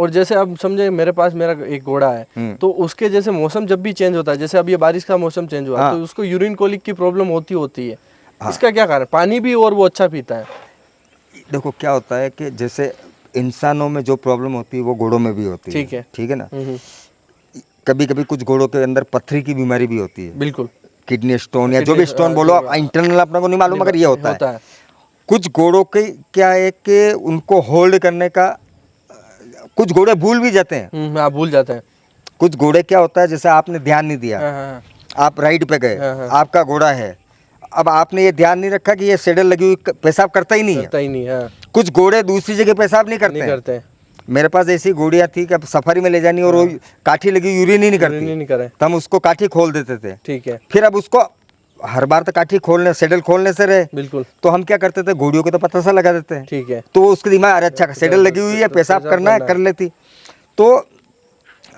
और जैसे अब समझे मेरे पास मेरा एक घोड़ा है, तो उसके जैसे मौसम जब भी चेंज होता है, जैसे अब ये बारिश का मौसम चेंज हुआ, हाँ। तो उसको यूरिन कोलिक की प्रॉब्लम होती है। इसका क्या कारण? पानी भी और वो अच्छा पीता है। देखो क्या होता है कि जैसे इंसानों में जो प्रॉब्लम होती है वो घोड़ों में भी होती ठीक है। ठीक है ना। कभी कभी कुछ घोड़ों के अंदर पत्थरी की बीमारी भी होती है, बिल्कुल। किडनी स्टोन या जो भी स्टोन बोलो, आप इंटरनल अपने को नहीं मालूम, मगर ये होता है। कुछ घोड़ों के क्या है कि उनको होल्ड करने का, कुछ घोड़े भूल भी जाते हैं। आप भूल जाते हैं। कुछ घोड़े क्या होता है, जैसे आपने ध्यान नहीं दिया, हाँ। आप राइड पे गए, हाँ। आपका घोड़ा है, अब आपने ये ध्यान नहीं रखा कि ये सेडल लगी हुई पेशाब करता ही नहीं है। करता ही नहीं है। कुछ घोड़े दूसरी जगह पेशाब नहीं करते हैं। मेरे पास ऐसी घोड़ियाँ थी कि अब सफारी में ले जानी और वो काठी लगी यूरिन ही नहीं करती, तो हम उसको काठी खोल देते थे। ठीक है। फिर अब उसको हर बार तो काठी खोलने, सेडल खोलने से रहे, बिल्कुल। तो हम क्या करते थे, घोड़ियों को तो पता सा लगा देते हैं। ठीक है। तो उसके दिमाग, अरे अच्छा सेडल लगी हुई है, पेशाब करना है, कर लेती। तो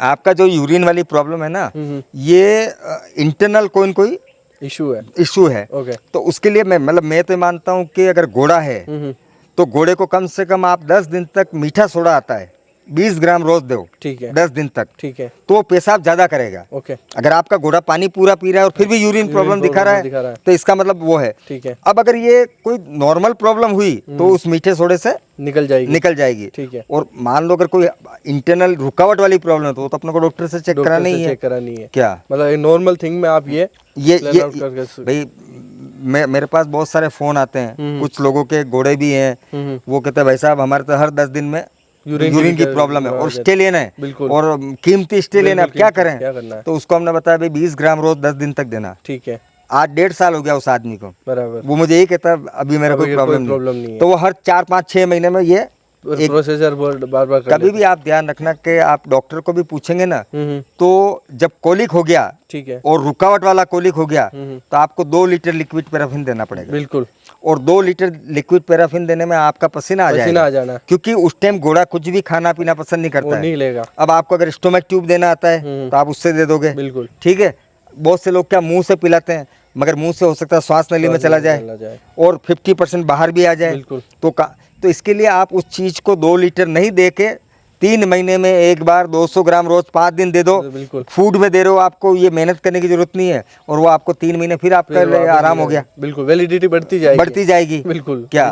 आपका जो यूरिन वाली प्रॉब्लम है ना, ये इंटरनल कोई न कोई इशू है। ओके। तो उसके लिए मैं तो मानता हूँ कि अगर घोड़ा है तो घोड़े को कम से कम आप 10 दिन तक, मीठा सोडा आता है 20 ग्राम रोज दो। ठीक है। 10 दिन तक। ठीक है। तो पेशाब ज्यादा करेगा। ओके। अगर आपका घोड़ा पानी पूरा पी रहा है और फिर भी यूरिन प्रॉब्लम दिखा रहा है, तो इसका मतलब वो है। ठीक है। अब अगर ये कोई नॉर्मल प्रॉब्लम हुई तो उस मीठे सोडे से निकल जाएगी। ठीक है। और मान लो अगर कोई इंटरनल रुकावट वाली प्रॉब्लम है तो अपने को डॉक्टर से चेक करानी है। क्या मतलब नॉर्मल थिंग में आप ये भाई, मेरे पास बहुत सारे फोन आते हैं, कुछ लोगों के घोड़े भी हैं, वो कहते हैं भाई साहब हमारे तो हर 10 दिन में यूरिन की प्रॉब्लम है और स्टेलियन है, और कीमती स्टेलियन है, अब क्या करें? तो उसको हमने बताया भाई 20 ग्राम रोज 10 दिन तक देना। ठीक है। आज 1.5 साल हो गया उस आदमी को, बराबर। वो मुझे यही कहता अभी मेरा कोई प्रॉब्लम नहीं है। तो वो हर 4, 5, 6 महीने में ये प्रोसीजर बार कभी भी आप ध्यान रखना कि आप डॉक्टर को भी पूछेंगे ना, तो जब कोलिक हो गया, ठीक है, और रुकावट वाला कोलिक हो गया, तो आपको 2 लीटर लिक्विड पैराफिन देना पड़ेगा। बिल्कुल। और 2 लीटर लिक्विड पैराफिन देने में आपका पसीना आ जाना, क्योंकि उस टाइम घोड़ा कुछ भी खाना पीना पसंद नहीं करता है, नहीं लेगा। अब आपको अगर स्टोमक ट्यूब देना आता है तो आप उससे दे दोगे। बिल्कुल। ठीक है। बहुत से लोग क्या मुंह से पिलाते हैं, मगर मुंह से हो सकता है श्वास नली में चला जाए और 50% बाहर भी आ जाए। तो इसके लिए आप उस चीज को 2 लीटर नहीं दे के 3 महीने में एक बार 200 ग्राम रोज 5 दिन दे दो। बिल्कुल। फूड में दे रहे हो, आपको ये मेहनत करने की जरूरत नहीं है, और वो आपको 3 महीने फिर आपका आराम हो गया। बिल्कुल। वैलिडिटी बढ़ती जाएगी। बिल्कुल। क्या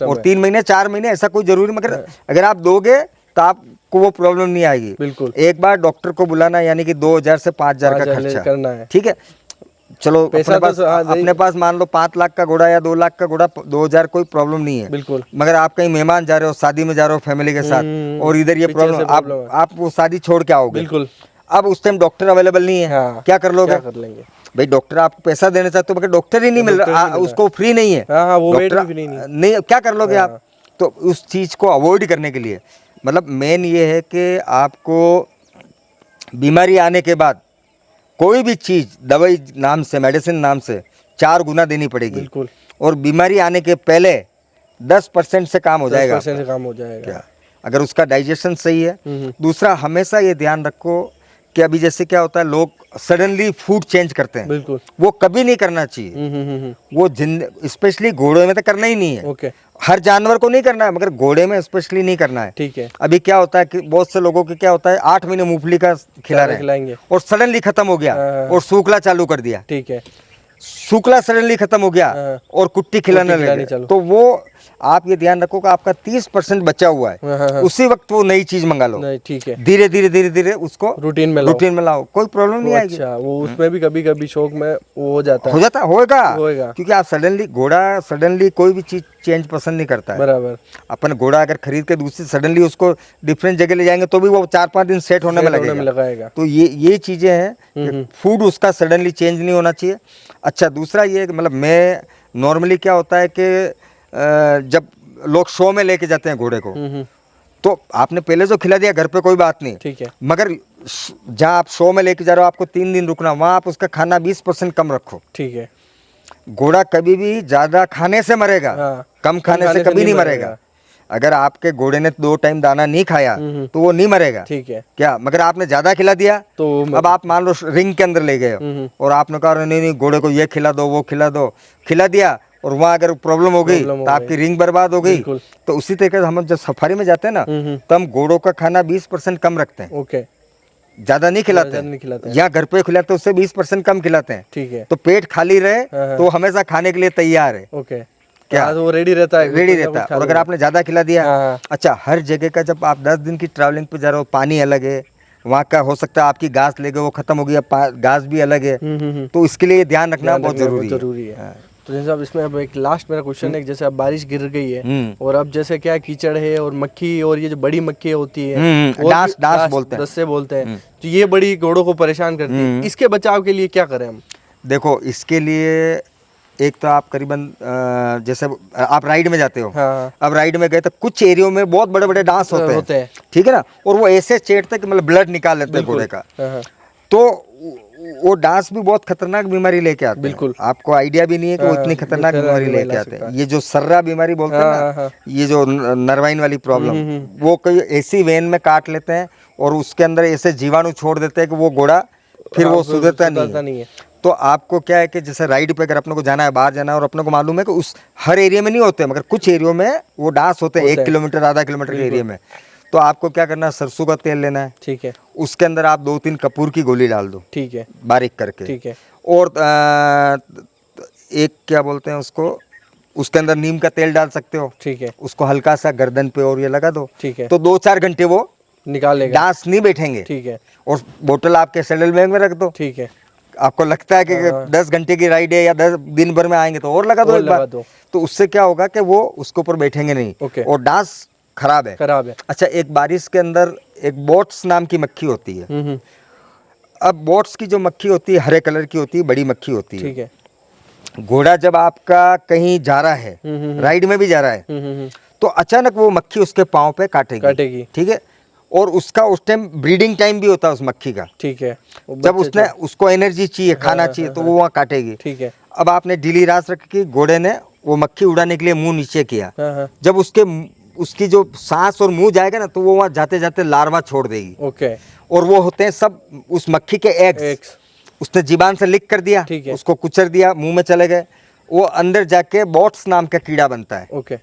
और 3 महीने 4 महीने ऐसा कोई जरूरी, मगर अगर आप दोगे तो आपको वो प्रॉब्लम नहीं आएगी। बिल्कुल। एक बार डॉक्टर को बुलाना, यानी कि 2000 से 5000 का खर्चा करना है। ठीक है। चलो अपने पास मान लो 5 लाख का घोड़ा या 2 लाख का घोड़ा, 2000 कोई प्रॉब्लम नहीं है। बिल्कुल। मगर आप कहीं मेहमान जा रहे हो, शादी में जा रहे हो फैमिली के साथ, और इधर ये प्रॉब्लम, आप वो शादी छोड़ के आओगे। बिल्कुल। अब उस टाइम डॉक्टर अवेलेबल नहीं है। हाँ। क्या कर लोगे? कर लेंगे भाई, डॉक्टर आपको पैसा देना चाहते हो मगर डॉक्टर ही नहीं मिल रहा, उसको फ्री नहीं है। डॉक्टर नहीं, क्या कर लोगे आप? तो उस चीज को अवॉइड करने के लिए मतलब मेन ये है कि आपको बीमारी आने के बाद कोई भी चीज़, दवाई नाम से, मेडिसिन नाम से 4 गुना देनी पड़ेगी। बिल्कुल। और बीमारी आने के पहले 10% से काम हो जाएगा। 10% से काम हो जाएगा। क्या? अगर उसका डाइजेशन सही है। दूसरा, हमेशा ये ध्यान रखो कि अभी जैसे क्या होता है, लोग सडनली फूड चेंज करते हैं। बिल्कुल। वो कभी नहीं करना चाहिए। वो स्पेशली घोड़े में तो करना ही नहीं है। ओके। हर जानवर को नहीं करना है, मगर घोड़े में स्पेशली नहीं करना है। ठीक है। अभी क्या होता है कि बहुत से लोगों के क्या होता है, 8 महीने मूंगफली का खिला रहे हैं और सडनली खत्म हो गया और सूखला चालू कर दिया। ठीक है। सूखला सडनली खत्म हो गया और कुट्टी खिलाने लगे, तो वो आप ये ध्यान रखो कि आपका 30% बचा हुआ है। उसी वक्त वो नई चीज मंगा लो। ठीक है। धीरे धीरे उसको रूटीन में लाओ, कोई प्रॉब्लम नहीं आएगी। अच्छा, वो उसमें भी कभी कभी शौक में वो होगा, क्योंकि आप घोड़ा सडनली कोई भी चीज चेंज पसंद नहीं करता है। बराबर। अपन घोड़ा अगर खरीद के दूसरी सडनली उसको डिफरेंट जगह ले जाएंगे तो भी वो 4-5 दिन सेट होने में लगेगा। तो ये चीजें हैं, फूड उसका सडनली चेंज नहीं होना चाहिए। अच्छा, दूसरा ये मतलब मैं नॉर्मली क्या होता है कि जब लोग शो में लेके जाते हैं घोड़े को, तो आपने पहले जो खिला दिया घर पे कोई बात नहीं। ठीक है। मगर जहाँ आप शो में लेके जा रहे हो, आपको 3 दिन रुकना, वहाँ आप उसका खाना 20% कम रखो। ठीक है। घोड़ा कभी भी ज्यादा खाने से मरेगा। हाँ। कम खाने से कभी नहीं मरेगा। अगर आपके घोड़े ने 2 टाइम दाना नहीं खाया तो वो नहीं मरेगा। ठीक है। क्या? मगर आपने ज्यादा खिला दिया तो अब आप मान लो रिंग के अंदर ले गए और आपने कहा नहीं घोड़े को ये खिला दो, वो खिला दो, खिला दिया, और वहाँ अगर प्रॉब्लम हो गई तो आपकी रिंग बर्बाद हो गई। तो उसी तरीके से हम जब सफारी में जाते हैं ना तो हम घोड़ों का खाना 20% कम रखते हैं। ओके, ज्यादा नहीं खिलाते हैं। यहाँ घर पे खिलाते हैं उससे 20% कम खिलाते हैं। ठीक है, तो पेट खाली रहे तो हमेशा खाने के लिए तैयार है। ओके, क्या वो रेडी रहता है, रेडी रहता है। और अगर आपने ज्यादा खिला दिया, अच्छा हर जगह का जब आप 10 दिन की ट्रैवलिंग पे जा रहे हो पानी अलग है, वहाँ का हो सकता है आपकी घास ले गए वो खत्म हो गई, घास भी अलग है। तो इसके लिए ध्यान रखना बहुत जरूरी है। तो जैसे अब इसमें अब एक लास्ट मेरा क्वेश्चन है, जैसे अब बारिश गिर गई है और अब जैसे क्या कीचड़ है और मक्खी, और ये जो बड़ी मक्खी होती है डांस बोलते हैं, दस्ते बोलते हैं, तो ये बड़ी घोड़ों को परेशान करती है। इसके बचाव के लिए क्या करें हम? देखो इसके लिए एक तो आप करीबन जैसे आप राइड में जाते हो, अब राइड में गए तो कुछ एरियो में बहुत बड़े बड़े डांस होते हैं, ठीक है ना, और वो ऐसे चेटते कि मतलब ब्लड निकाल लेते हैं घोड़े का। तो वो डांस भी बहुत खतरनाक बीमारी लेके आते हैं। बिल्कुल, आपको आइडिया भी नहीं है कि वो इतनी खतरनाक बीमारी लेके आते हैं। ये जो सर्रा बीमारी बोलते हैं ना, ये जो नर्वाइन वाली प्रॉब्लम, वो कोई ऐसी वेन में काट लेते हैं और उसके अंदर ऐसे जीवाणु छोड़ देते हैं कि वो घोड़ा फिर वो सुधरता नहीं है। तो आपको क्या है कि जैसे राइड पे अगर अपने को जाना है, बाहर जाना है, और अपने को मालूम है कि उस हर एरिया में नहीं होते, मगर कुछ एरिया में वो डांस होते हैं 1 किलोमीटर आधा किलोमीटर के एरिया में। तो आपको क्या करना है, सरसों का तेल लेना है, ठीक है, उसके अंदर आप 2-3 कपूर की गोली डाल दो, ठीक है, बारीक करके, ठीक है, और एक क्या बोलते हैं उसको, उसके अंदर नीम का तेल डाल सकते हो, ठीक है, उसको हल्का सा गर्दन पे और ये लगा दो, ठीक है, तो 2-4 घंटे वो निकालेगा, डांस नहीं बैठेंगे, ठीक है, और बोतल आपके सैडल बैग में रख दो, ठीक है। आपको लगता है कि 10 घंटे की राइड है या 10 दिन भर में आएंगे तो और लगा दो एक बार, तो उससे क्या होगा कि वो उसके ऊपर बैठेंगे नहीं और डांस खराब है। अच्छा, एक बारिश के अंदर एक बोट्स नाम की मक्खी होती है। अब बोट्स की जो मक्खी होती है हरे कलर की होती है, बड़ी मक्खी होती है, ठीक है। घोड़ा जब आपका कहीं जा रहा है, राइड में भी जा रहा है, तो अचानक वो मक्खी उसके पाँव पे काटेगी, ठीक है, और उसका उस टाइम ब्रीडिंग टाइम भी होता है उस मक्खी का, ठीक है, जब उसने उसको एनर्जी चाहिए, खाना चाहिए, तो वो वहाँ काटेगी, ठीक है। अब आपने ढीली रास रखी, घोड़े ने वो मक्खी उड़ाने के लिए मुंह नीचे किया, जब उसकी जो सांस और मुंह जाएगा ना, तो वो वहाँ जाते जाते लार्वा छोड़ देगी, ओके, और वो होते हैं सब उस मक्खी के एग्स। उसने जीबान से लिक कर दिया, उसको कुचर दिया, मुंह में चले गए, वो अंदर जाके बॉट्स नाम का कीड़ा बनता है, ओके,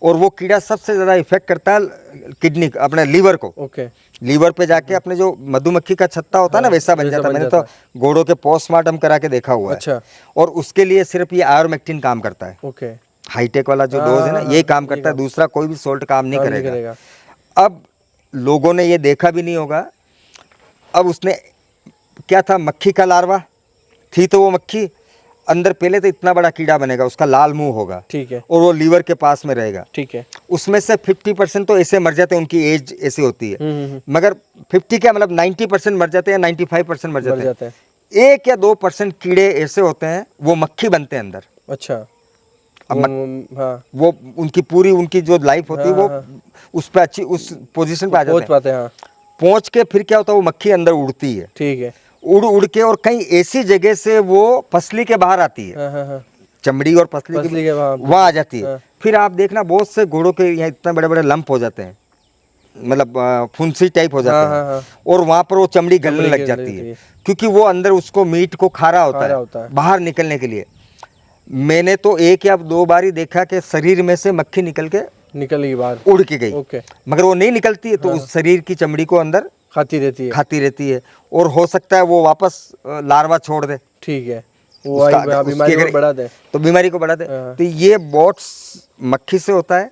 और वो कीड़ा सबसे ज्यादा इफेक्ट करता है किडनी, अपने लीवर को, ओके, लीवर पे जाके अपने जो मधुमक्खी का छत्ता होता है ना, वैसा बन जाता है। मैंने तो घोड़ों के पोस्टमार्टम करा के देखा हुआ है। अच्छा, और उसके लिए सिर्फ ये आयोरमेक्टिन काम करता है, ओके, हाईटेक वाला जो डोज है ना, ये काम करता है, दूसरा कोई भी सोल्ट काम नहीं करेगा। अब लोगों ने ये देखा भी नहीं होगा, अब उसने क्या था, मक्खी का लार्वा थी, तो वो मक्खी अंदर पहले तो इतना बड़ा कीड़ा बनेगा, उसका लाल मुंह होगा, ठीक है, और वो लीवर के पास में रहेगा, ठीक है। उसमें से 50% तो ऐसे मर जाते हैं, उनकी एज ऐसी होती है, मगर 50 क्या मतलब 90% मर जाते हैं, 95% मर जाते हैं। 1 या 2% कीड़े ऐसे होते हैं, वो मक्खी बनते हैं अंदर। अच्छा, अब वो उनकी पूरी उनकी जो लाइफ होती है वो उस पर अच्छी उस पोजीशन पे आ जाते हैं, पहुंच के फिर क्या होता है, वो मक्खी अंदर उड़ती है, ठीक है, उड़ के, और कहीं ऐसी जगह से वो पसली के बाहर आती है, चमड़ी और पसली के वहाँ आ जाती है। फिर आप देखना बहुत से घोड़ों के यहाँ इतने बड़े बड़े लंप हो जाते हैं, मतलब फुंसी टाइप हो जाते हैं, और वहाँ पर वो चमड़ी गलने लग जाती है, क्योंकि वो अंदर उसको मीट को खा रहा होता है बाहर निकलने के लिए। मैंने तो 1 या 2 बार ही देखा कि शरीर में से मक्खी निकल गई बाहर, उड़ के गई, मगर वो नहीं निकलती है, तो उस शरीर की चमड़ी को अंदर खाती रहती है, और हो सकता है वो वापस लार्वा छोड़ दे, ठीक है, वो बीमारी को बढ़ा दे, तो बीमारी को बढ़ा दे। तो ये बॉट्स मक्खी से होता है,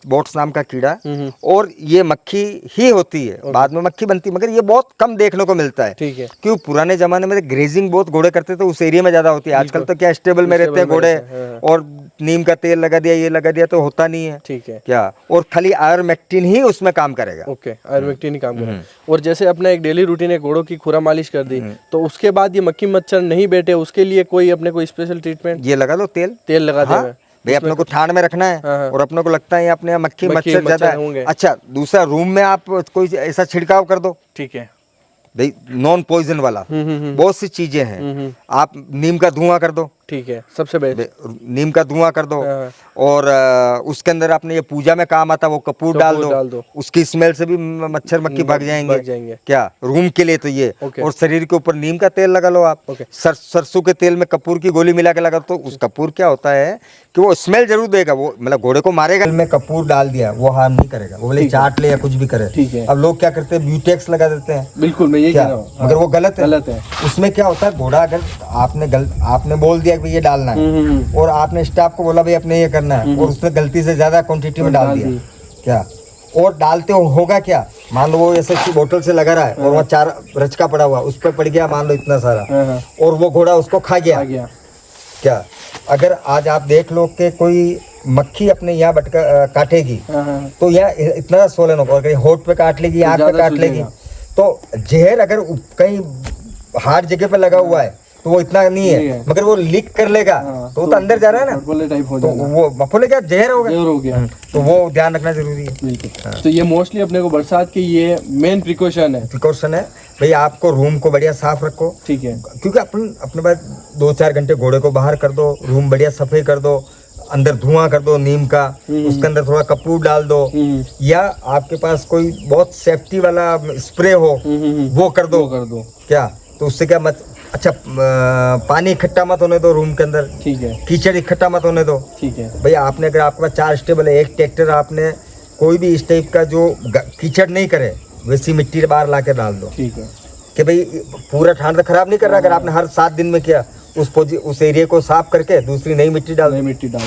बॉट्स नाम का कीड़ा, और ये मक्खी ही होती है, बाद में मक्खी बनती है, मगर ये बहुत कम देखने को मिलता है, ठीक है, क्योंकि पुराने जमाने में ग्रेजिंग बहुत घोड़े करते थे, उस एरिया में ज्यादा होती है। आजकल तो क्या स्टेबल में रहते हैं घोड़े, और नीम का तेल लगा दिया, ये लगा दिया, तो होता नहीं है, ठीक है, क्या, और खाली आयोरमेक्टिन ही उसमें काम करेगा, ओके, आयोरमेक्टिन ही काम करेगा। और जैसे अपना एक डेली रूटीन है, घोड़ों की खुरा मालिश कर दी, तो उसके बाद ये मक्खी मच्छर नहीं बैठे, उसके लिए कोई अपने को स्पेशल ट्रीटमेंट, ये लगा दो, तेल लगा दे भाई, अपने को ठंड में रखना है, और अपने को लगता है अपने मक्खी मच्छर ज्यादा है। अच्छा, दूसरा रूम में आप कोई ऐसा छिड़काव कर दो, ठीक है भाई, नॉन पॉइजन वाला, बहुत सी चीजें हैं, आप नीम का धुआं कर दो, ठीक है, सबसे बेस्ट। नीम का धुआं कर दो, और उसके अंदर आपने ये पूजा में काम आता वो कपूर डाल दो, उसकी स्मेल से भी मच्छर मक्खी भाग जाएंगे। क्या रूम के लिए तो ये, और शरीर के ऊपर नीम का तेल लगा लो आप, सरसों के तेल में कपूर की गोली मिला के लगा, तो उस कपूर क्या होता है कि वो स्मेल जरूर देगा, वो मतलब घोड़े को मारेगा। में कपूर डाल दिया वो हार्म नहीं करेगा, वो बोले चाट ले या कुछ भी करे। ठीक है। अब लोग क्या करते हैं, ब्यूटेक्स लगा देते हैं। बिल्कुल, मैं ये कह रहा हूं, मगर वो गलत है। उसमें क्या होता है, घोड़ा अगर आपने बोल दिया कि ये डालना है, और आपने स्टाफ को बोला भाई अपने ये करना है, और उसने गलती से ज्यादा क्वांटिटी में डाल दिया, क्या और डालते होगा क्या, मान लो वो ऐसे बोतल से लगा रहा है और वो 4 रचका पड़ा हुआ, उस पर पड़ गया मान लो इतना सारा, और वो घोड़ा उसको खा गया। क्या अगर आज आप देख लो कि कोई मक्खी अपने यहाँ काटेगी, तो यहाँ इतना सोलन होगा, अगर होठ पे काट लेगी, आँख पे काट लेगी, तो जहर अगर कहीं हार्ड जगह पे लगा हुआ है तो वो इतना नहीं है, मगर वो लीक कर लेगा तो वो तो अंदर जा रहा है ना, तो वो मफोले क्या जहर हो गया, तो वो ध्यान रखना जरूरी है। तो ये मोस्टली अपने को बरसात के ये मेन प्रिकॉशन है भाई, आपको रूम को बढ़िया साफ रखो। ठीक है, क्योंकि अपने पास 2-4 घंटे घोड़े को बाहर कर दो, रूम बढ़िया सफाई कर दो, अंदर धुआं कर दो नीम का, उसके अंदर थोड़ा कपूर डाल दो, या आपके पास कोई बहुत सेफ्टी वाला स्प्रे हो वो कर दो। क्या तो उससे क्या मत अच्छा पानी इकट्ठा मत होने दो रूम के अंदर। ठीक है, कीचड़ इकट्ठा मत होने दो। ठीक है भैया, आपने अगर आपके पास 4 स्टेबल है, एक ट्रैक्टर, आपने कोई भी इस टाइप का जो कीचड़ नहीं करे वैसी मिट्टी बाहर ला के डाल दो। ठीक है कि भाई पूरा ठांड तो खराब नहीं कर रहा, अगर आपने हर 7 दिन में किया, उस एरिया को साफ करके दूसरी नई मिट्टी डाल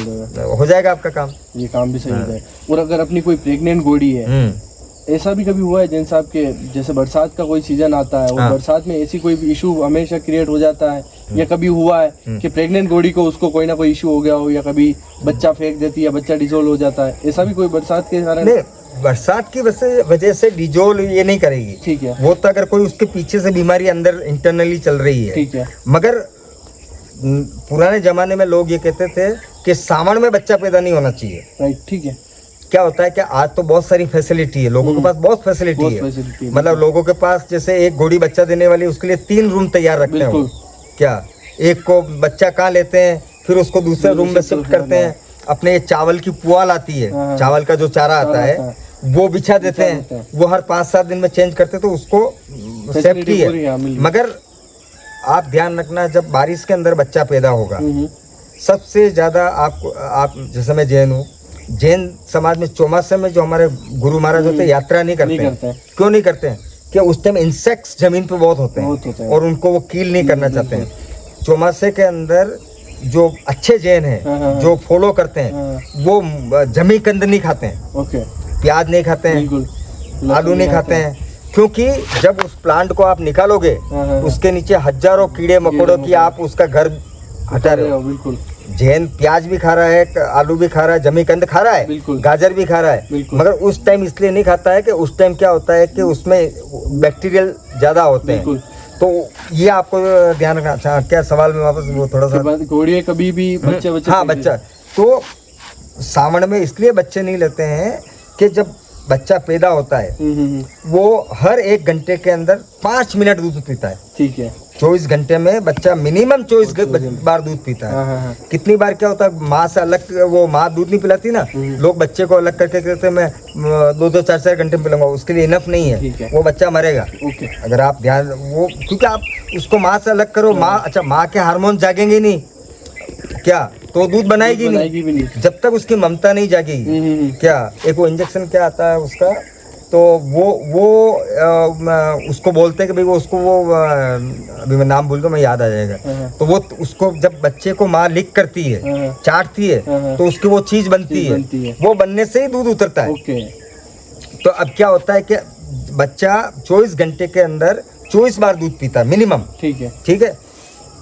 दो, हो जाएगा आपका काम। ये काम भी सही है। और अगर अपनी कोई प्रेग्नेंट घोड़ी है, ऐसा भी कभी हुआ है जैन साहब के, जैसे बरसात का कोई सीजन आता है और बरसात में ऐसी कोई भी इशू हमेशा क्रिएट हो जाता है, या कभी हुआ है कि प्रेग्नेंट घोड़ी को उसको कोई ना कोई इशू हो गया हो, या कभी बच्चा फेंक देती है, बच्चा डिजोल्व हो जाता है, ऐसा भी कोई बरसात के कारण? बरसात की वजह से डिजोल्व ये नहीं करेगी। ठीक है, वो तो अगर कोई उसके पीछे से बीमारी अंदर इंटरनली चल रही है। ठीक है, मगर पुराने जमाने में लोग ये कहते थे कि सावन में बच्चा पैदा नहीं होना चाहिए। राइट, ठीक है। क्या होता है कि आज तो बहुत सारी फैसिलिटी है, लोगों के पास बहुत फैसिलिटी है, मतलब लोगों के पास जैसे एक घोड़ी बच्चा देने वाली, उसके लिए 3 रूम तैयार रखते हैं। क्या एक को बच्चा कहाँ लेते हैं, फिर उसको दूसरे रूम में शिफ्ट करते हैं, अपने चावल की पुआल आती है, चावल का जो चारा आता है वो बिछा देते हैं, वो हर 5-7 दिन में चेंज करते हैं, तो उसको सेफ्टी है। मगर आप ध्यान रखना, जब बारिश के अंदर बच्चा पैदा होगा, सबसे ज्यादा आप जैसे मैं जैन हूँ, जैन समाज में चौमासे में जो हमारे गुरु महाराज होते हैं यात्रा नहीं करते हैं। क्यों नहीं करते हैं? कि उस टाइम इंसेक्ट्स जमीन पे बहुत होते हैं और उनको वो कील नहीं करना चाहते हैं। चौमासे के अंदर जो अच्छे जैन हैं, जो फॉलो करते हैं, वो जमी कंद नहीं खाते हैं, प्याज नहीं खाते हैं, आलू नहीं खाते हैं, क्योंकि जब उस प्लांट को आप निकालोगे उसके नीचे हजारों कीड़े मकोड़ों की आप उसका घर हटा रहे हो। बिल्कुल, जैन प्याज भी खा रहा है, आलू भी खा रहा है, जमी कंद खा रहा है, गाजर भी खा रहा है, मगर उस टाइम इसलिए नहीं खाता है कि उस टाइम क्या होता है कि उसमें बैक्टीरियल ज्यादा होते हैं। तो ये आपको ध्यान रखना। अच्छा, क्या सवाल में वापस वो थोड़ा सा, घोड़े कभी भी बच्चे हाँ बच्चा, तो सावन में इसलिए बच्चे नहीं लेते हैं कि जब बच्चा पैदा होता है वो हर 1 घंटे के अंदर 5 मिनट दूध पीता है। ठीक है, 24 घंटे में बच्चा मिनिमम 24 बार दूध पीता है। कितनी बार क्या होता है, माँ से अलग, वो माँ दूध नहीं पिलाती ना, लोग बच्चे को अलग करके कहते हैं मैं 2-2, 4-4 घंटे में पिलाऊंगा, उसके लिए इनफ नहीं है, वो बच्चा मरेगा। अगर आप ध्यान, वो क्योंकि आप उसको माँ से अलग करो, माँ अच्छा माँ के हार्मोन जागेंगे नहीं क्या, तो दूध बनाएगी नहीं जब तक उसकी ममता नहीं जागेगी। क्या एक वो इंजेक्शन क्या आता है उसका, तो वो उसको बोलते हैं कि भाई वो उसको वो अभी मैं नाम भूल गया, मैं याद आ जाएगा। तो वो उसको जब बच्चे को माँ लिक करती है, चाटती है, तो उसकी वो चीज बनती है, वो बनने से ही दूध उतरता है। तो अब क्या होता है कि बच्चा 24 घंटे के अंदर 24 बार दूध पीता है मिनिमम। ठीक है, ठीक है,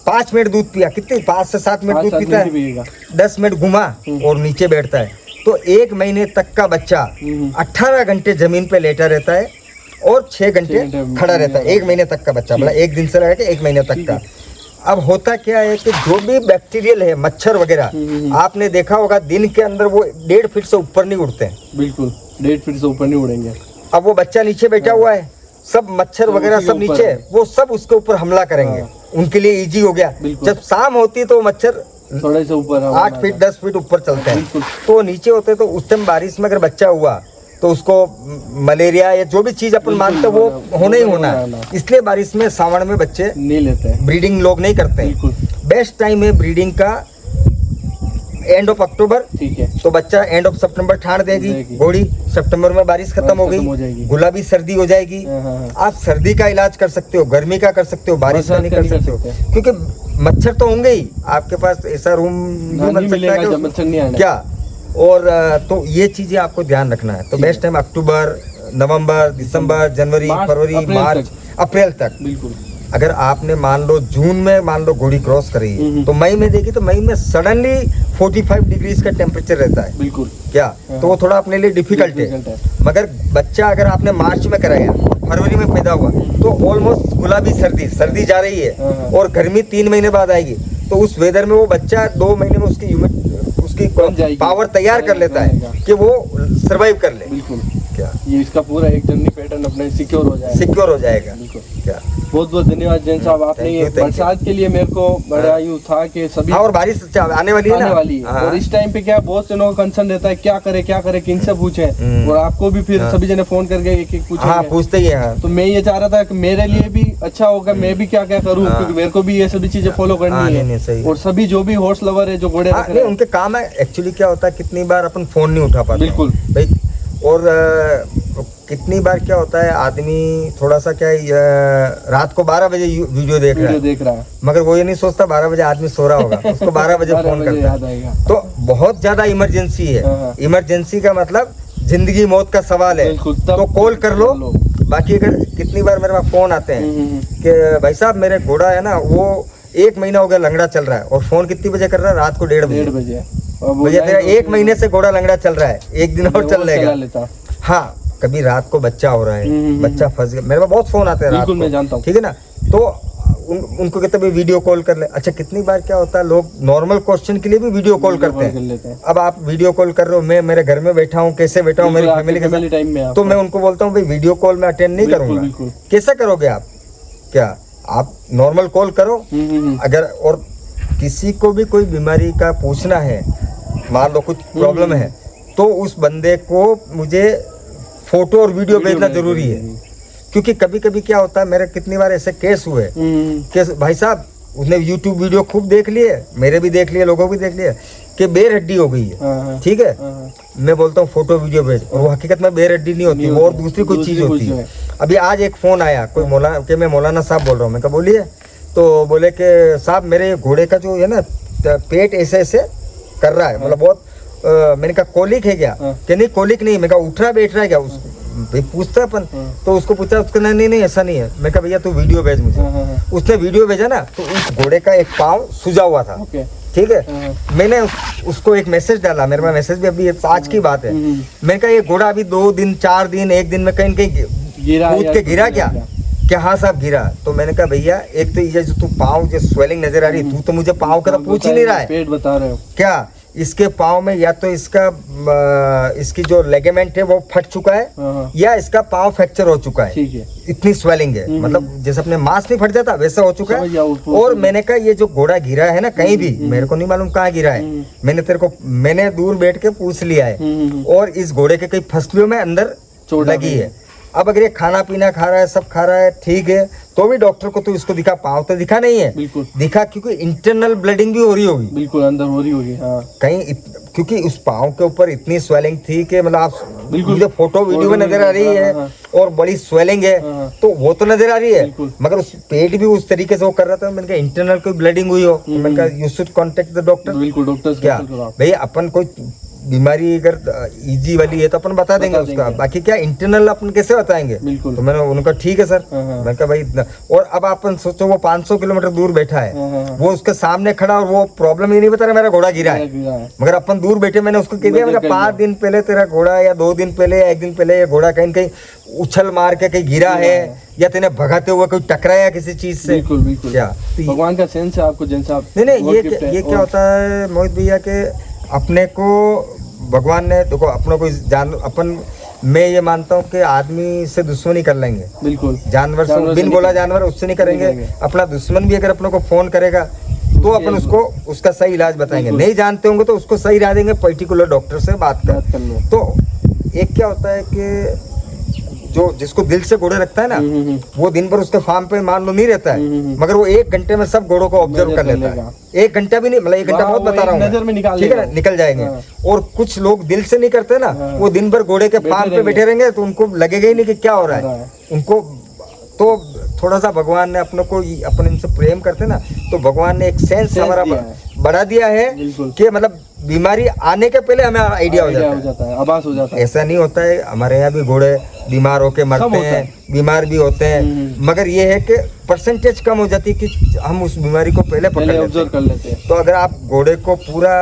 5 मिनट दूध पिया, कितने 5 से 7 मिनट दूध पीता है, 10 मिनट घुमा और नीचे बैठता है, तो 1 महीने तक का बच्चा 18 घंटे जमीन पे लेटा रहता है और 6 घंटे खड़ा रहता है। 1 महीने तक का बच्चा, मतलब 1 दिन से लगा के 1 महीने तक का। अब होता क्या है कि जो भी बैक्टीरियल है, मच्छर वगैरह, आपने देखा होगा दिन के अंदर वो 1.5 फीट से ऊपर नहीं उड़ते हैं। बिल्कुल, 1.5 फीट से ऊपर नहीं उड़ेंगे। अब वो बच्चा नीचे बैठा हुआ है, सब मच्छर वगैरह सब नीचे, वो सब उसके ऊपर हमला करेंगे। उनके लिए इजी हो गया। जब शाम होती है तो मच्छर थोड़े से ऊपर 8 फीट 10 फीट ऊपर चलते हैं, तो नीचे होते तो उस टाइम बारिश में अगर बच्चा हुआ तो उसको मलेरिया या जो भी चीज अपन मानते वो होना ही होना है। इसलिए बारिश में सावन में बच्चे नहीं लेते हैं, ब्रीडिंग लोग नहीं करते हैं। बेस्ट टाइम है ब्रीडिंग का एंड ऑफ अक्टूबर, ठीक है, तो बच्चा एंड ऑफ सितंबर ठाड़ देगी घोड़ी, सितंबर में बारिश खत्म हो गई, गुलाबी सर्दी हो जाएगी। आप सर्दी का इलाज कर सकते हो, गर्मी का कर सकते हो, बारिश का नहीं कर सकते हो, क्योंकि मच्छर तो होंगे ही। आपके पास ऐसा रूम बन सकता है क्या, और तो ये चीजें आपको ध्यान रखना है। तो बेस्ट टाइम अक्टूबर, नवंबर, दिसंबर, जनवरी, फरवरी, मार्च, अप्रैल तक। बिल्कुल। अगर आपने मान लो जून में मान लो घोड़ी क्रॉस करी तो मई में देखी तो मई में सडनली 45 डिग्रीज का टेम्परेचर रहता है। बिल्कुल। क्या तो वो थोड़ा अपने लिए डिफिकल्ट है। मगर बच्चा अगर आपने मार्च में कराया, फरवरी में पैदा हुआ, तो ऑलमोस्ट गुलाबी सर्दी जा रही है और गर्मी 3 महीने बाद आएगी, तो उस वेदर में वो बच्चा 2 महीने में उसकी पावर तैयार कर लेता है कि वो सरवाइव कर ले। बिल्कुल। क्या ये इसका पूरा एक जर्नी पैटर्न अपने सिक्योर हो जाएगा। बिल्कुल। क्या बहुत बहुत धन्यवाद जैन साहब, आपने ये बरसात के लिए मेरे को बड़ा यूँ था कि सभी और बारिश आने वाली है ना, और इस टाइम पे क्या बहुत से लोगों का कंसर्न रहता है क्या करे किनसे पूछे, और आपको भी फिर सभी जने फोन करके एक पूछते ही हैं। तो मैं ये चाह रहा था कि मेरे लिए भी अच्छा होगा, मैं भी क्या करूँ, क्योंकि मेरे को भी ये सभी चीजें फॉलो करनी है, और सभी जो भी हॉर्स लवर है जो घोड़े उनके काम है। एक्चुअली क्या होता है, कितनी बार अपन फोन नहीं उठा पाते। बिल्कुल भाई, और कितनी बार क्या होता है, आदमी थोड़ा सा क्या रात को 12 बजे वीडियो देख रहा है, मगर वो ये नहीं सोचता 12 बजे आदमी सो रहा होगा, उसको 12 बजे फोन करता है। तो बहुत ज्यादा इमरजेंसी है। इमरजेंसी का मतलब जिंदगी मौत का सवाल है, तो कॉल कर लो। बाकी अगर कितनी बार मेरे पास फोन आते हैं कि भाई साहब मेरे घोड़ा है ना, वो 1 महीना हो गया लंगड़ा चल रहा है, और फोन कितनी बजे कर रहा है, रात को 1:30 बजे। मुझे तेरा 1 महीने से घोड़ा लंगड़ा चल रहा है, 1 दिन और चल लेगा। हाँ, कभी रात को बच्चा हो रहा है, बच्चा फंस गया, मेरे पास बहुत फोन आते हैं रात को, मैं जानता हूँ, ठीक है ना। तो उनको कहते हैं वीडियो कॉल कर ले। अच्छा, कितनी बार क्या होता है, लोग नॉर्मल क्वेश्चन के लिए भी वीडियो कॉल करते हैं। अब आप वीडियो कॉल कर रहे हो, मैं मेरे घर में बैठा हूँ, कैसे बैठा हूँ मेरी फैमिली के साथ, तो मैं उनको बोलता हूँ भाई वीडियो कॉल में अटेंड नहीं करूंगा। कैसा करोगे आप, क्या आप नॉर्मल कॉल करो। अगर और किसी को भी कोई बीमारी का पूछना है, मान लो कुछ प्रॉब्लम है, तो उस बंदे को मुझे फोटो और वीडियो भेजना जरूरी है। क्योंकि कभी कभी क्या होता है, मेरे कितनी बार ऐसे केस हुए कि भाई साहब उसने यूट्यूब वीडियो खूब देख लिए, मेरे भी देख लिए, लोगों भी देख लिए, कि बेर हड्डी हो गई है, ठीक है, मैं बोलता हूँ फोटो वीडियो भेज, और वो हकीकत में बेर हड्डी नहीं होती, वो और दूसरी कोई चीज होती है। अभी आज एक फोन आया, कोई मैं मौलाना साहब बोल रहा हूँ, मैं कहा बोलिए, तो बोले कि साहब मेरे घोड़े का जो है ना पेट ऐसे ऐसे कर रहा है, मतलब बहुत मैंने कहा कोलिक है क्या, कि नहीं कोलिक नहीं, मैं कहा उठ रहा बैठ रहा है क्या, उसको पूछता अपन, तो उसको पूछा, उसको नहीं ऐसा नहीं है। मैं कहा भैया तू वीडियो भेज मुझे। उसने वीडियो भेजा ना, तो उस घोड़े का एक पाँव सूजा हुआ था, ठीक है। मैंने उसको एक मैसेज डाला, मेरे पास मैसेज भी अभी आज की बात है। मैंने कहा ये घोड़ा अभी 2 दिन 4 दिन 1 दिन में कहीं कूद के गिरा क्या हाँ साहब गिरा। तो मैंने कहा भैया एक तो ये जो तू पाँव जो स्वेलिंग नजर आ रही है, तू तो मुझे पाँव का तो पूछ ही नहीं रहा है, पेट बता रहे हो क्या इसके पाँव में या तो इसकी जो लेगेमेंट है वो फट चुका है, या इसका पाँव फ्रैक्चर हो चुका है, ठीक है, इतनी स्वेलिंग है, मतलब जैसे अपने मांस नहीं फट जाता वैसा हो चुका है। और मैंने कहा ये जो घोड़ा गिरा है ना, कहीं भी मेरे को नहीं मालूम कहाँ गिरा है, मैंने दूर बैठ के पूछ लिया है, और इस घोड़े के कई फसलियों में अंदर चोट लगी है। अब अगर ये खाना पीना खा रहा है, सब खा रहा है, ठीक है, तो भी डॉक्टर को तो इसको दिखा, पाँव तो दिखा नहीं है, बिल्कुल दिखा, क्योंकि इंटरनल ब्लीडिंग भी हो रही होगी, बिल्कुल अंदर हो रही होगी, हाँ कहीं, क्योंकि उस पाँव के ऊपर इतनी स्वेलिंग थी कि मतलब आप मुझे फोटो वीडियो में नजर आ रही है, और बड़ी स्वेलिंग है, तो वो तो नजर आ रही है, मगर उस पेट भी उस तरीके से वो कर रहा था। मैंने कहा इंटरनल कोई ब्लीडिंग हुई हो, मैंने कहा you should contact the doctor. बिल्कुल डॉक्टर क्या भाई, अपन कोई बीमारी अगर इजी वाली है तो अपन बता देंगे उसका, बाकी क्या इंटरनल अपन कैसे बताएंगे। तो मैंने उनका ठीक है सर, मैंने कहा भाई इतना। और अब अपन सोचो वो 500 किलोमीटर दूर बैठा है, वो उसके सामने खड़ा, और वो प्रॉब्लम ही नहीं बता रहा मेरा घोड़ा गिरा है, मगर अपन दूर बैठे, मैंने उसको कह दिया, मैंने 5 दिन पहले तेरा घोड़ा, या 2 दिन पहले, या 1 दिन पहले ये घोड़ा कहीं कहीं उछल मार के कहीं गिरा है, या तेने भगाते हुए कोई टकराया किसी चीज से। बिल्कुल बिल्कुल, क्या भगवान का सेंस है आपको जैन साहब। नहीं ये क्या होता है मोहित भैया के, अपने को भगवान ने देखो, अपनों को जान, अपन मैं ये मानता हूँ कि आदमी से दुश्मनी कर लेंगे, बिल्कुल जानवर से बिन बोला जानवर उससे नहीं करेंगे। अपना दुश्मन भी अगर अपने को फोन करेगा तो अपन उसको उसका सही इलाज बताएंगे, नहीं जानते होंगे तो उसको सही राय देंगे, पर्टिकुलर डॉक्टर से बात कर लो। तो एक क्या होता है कि जो जिसको दिल से घोड़े रखता है ना, वो दिन भर उसके फार्म पे मान लो नहीं रहता है, मगर वो 1 घंटे में सब घोड़ों को ऑब्जर्व कर लेता है। 1 घंटा भी नहीं, मतलब 1 घंटा बहुत बता रहा हूँ, ठीक है ना, निकल जाएंगे। और कुछ लोग दिल से नहीं करते ना, वो दिन भर घोड़े के फार्म पे बैठे रहेंगे तो उनको लगेगा ही नहीं कि क्या हो रहा है उनको। तो थोड़ा सा भगवान ने अपने को, अपन इनसे प्रेम करते ना, तो भगवान ने एक सेंस हमारा बढ़ा दिया है कि मतलब बीमारी आने के पहले हमें आइडिया हो जाता है, आभास हो जाता है। ऐसा नहीं होता है, हमारे यहाँ भी घोड़े बीमार होके मरते हैं, बीमार भी होते हैं, मगर ये है कि परसेंटेज कम हो जाती है कि हम उस बीमारी को पहले ऑब्जर्व कर लेते हैं। तो अगर आप घोड़े को पूरा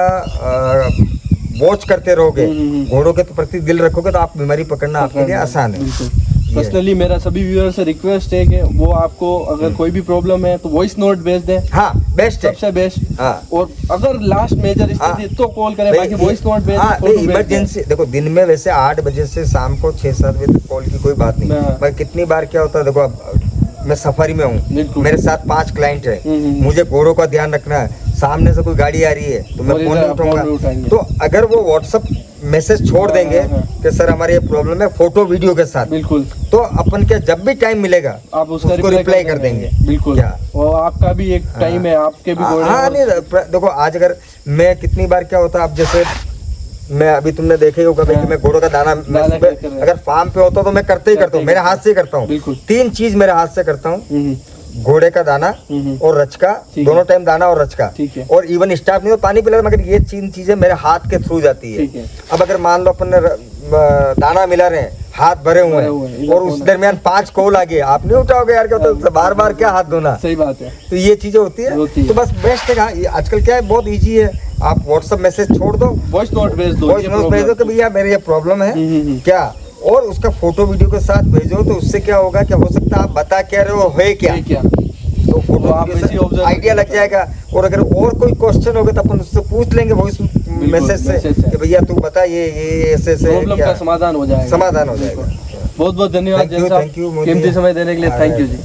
वॉच करते रहोगे, घोड़ों के प्रति दिल रखोगे, तो आप बीमारी पकड़ना आपके लिए आसान है। पर्सनली मेरा सभी व्यूअर से रिक्वेस्ट है कि वो आपको अगर कोई भी प्रॉब्लम है तो वॉइस नोट भेज दें। हाँ, बेस्ट है, सबसे बेस्ट। हाँ। और अगर लास्ट मेजर स्थिति तो कॉल करें, बाकी वॉइस नोट भेज दें। इमरजेंसी देखो, दिन में वैसे 8 बजे से शाम को 6-7 बजे तक कॉल की कोई बात नहीं, पर कितनी बार क्या होता है, देखो अब मैं सफारी में हूँ, मेरे साथ 5 क्लाइंट है, मुझे घोड़ों का ध्यान रखना है, सामने से कोई गाड़ी आ रही है तो मैं फोन नहीं उठाऊंगा। तो अगर वो व्हाट्सएप मैसेज छोड़ देंगे कि सर हमारी ये प्रॉब्लम है, फोटो वीडियो के साथ, बिल्कुल, तो अपन क्या जब भी टाइम मिलेगा आप उसको रिप्लाई कर देंगे। बिल्कुल, और आपका भी एक टाइम है, आपके भी हाँ नहीं देखो, आज अगर मैं कितनी बार क्या होता है, अब जैसे मैं अभी तुमने देखा ही होगा कि मैं घोड़ों का दाना अगर फार्म पे होता तो मैं करते ही करता हूँ, मेरे हाथ से ही करता हूँ। 3 चीज मेरे हाथ से करता हूँ, घोड़े का दाना और रचका, दोनों टाइम दाना और रचका, और इवन स्टाफ नहीं तो पानी पिला, मगर ये 3 चीजें मेरे हाथ के थ्रू जाती है। अब अगर मान लो अपन ने दाना मिला रहे, हाथ भरे हुए हैं और उस दरमियान 5 कॉल आ गए, आप नहीं उठाओगे यार, क्या होता है बार बार क्या हाथ धोना। सही बात है। तो ये चीजें होती है, तो बस बेस्ट है। आजकल क्या है, बहुत इजी है, आप व्हाट्सएप मैसेज छोड़ दो, वॉइस नोट भेज दो, कि भैया मेरे ये प्रॉब्लम है क्या, और उसका फोटो वीडियो के साथ भेजो। तो उससे क्या होगा, क्या हो सकता है आप बता क्या रहे हो, है क्या, तो फोटो आइडिया लग जाएगा। और अगर और कोई क्वेश्चन होगा तो अपन उससे पूछ लेंगे वॉइस मैसेज से कि भैया तू बता ये ऐसे प्रॉब्लम का समाधान हो जाएगा। समाधान हो जाएगा। बहुत बहुत धन्यवाद, कीमती समय देने के लिए, थैंक यू जी।